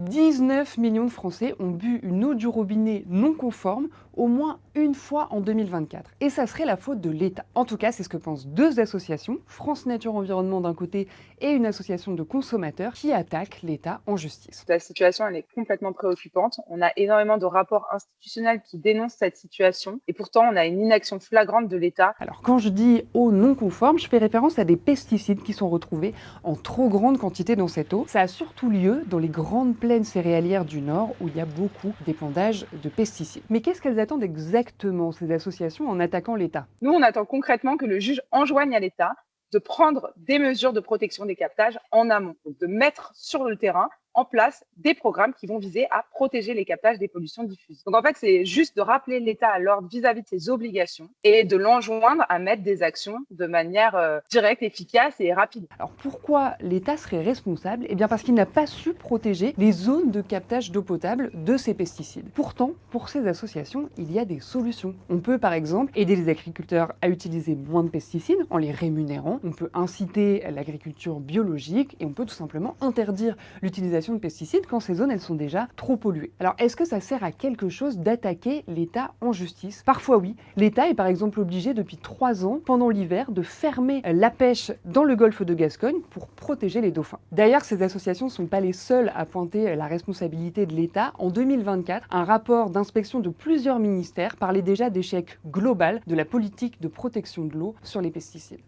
19 millions de Français ont bu une eau du robinet non conforme au moins une fois en 2024. Et ça serait la faute de l'État. En tout cas, c'est ce que pensent deux associations, France Nature Environnement d'un côté et une association de consommateurs qui attaquent l'État en justice. La situation, elle est complètement préoccupante. On a énormément de rapports institutionnels qui dénoncent cette situation et pourtant, on a une inaction flagrante de l'État. Alors quand je dis eau non conforme, je fais référence à des pesticides qui sont retrouvés en trop grande quantité dans cette eau. Ça a surtout lieu dans les grandes plaines céréalières du Nord où il y a beaucoup d'épandage de pesticides. Mais qu'est-ce qu'elles attendent exactement, ces associations, en attaquant l'État? Nous, on attend concrètement que le juge enjoigne à l'État de prendre des mesures de protection des captages en amont, donc de mettre sur le terrain en place des programmes qui vont viser à protéger les captages des pollutions diffuses. Donc en fait, c'est juste de rappeler l'État à l'ordre vis-à-vis de ses obligations et de l'enjoindre à mettre des actions de manière directe, efficace et rapide. Alors pourquoi l'État serait responsable? Eh bien parce qu'il n'a pas su protéger les zones de captage d'eau potable de ces pesticides. Pourtant, pour ces associations, il y a des solutions. On peut par exemple aider les agriculteurs à utiliser moins de pesticides en les rémunérant. On peut inciter l'agriculture biologique et on peut tout simplement interdire l'utilisation de pesticides quand ces zones elles sont déjà trop polluées. Alors est-ce que ça sert à quelque chose d'attaquer l'État en justice? Parfois oui. L'État est par exemple obligé depuis 3 ans, pendant l'hiver, de fermer la pêche dans le golfe de Gascogne pour protéger les dauphins. D'ailleurs, ces associations ne sont pas les seules à pointer la responsabilité de l'État. En 2024, un rapport d'inspection de plusieurs ministères parlait déjà d'échec global de la politique de protection de l'eau sur les pesticides.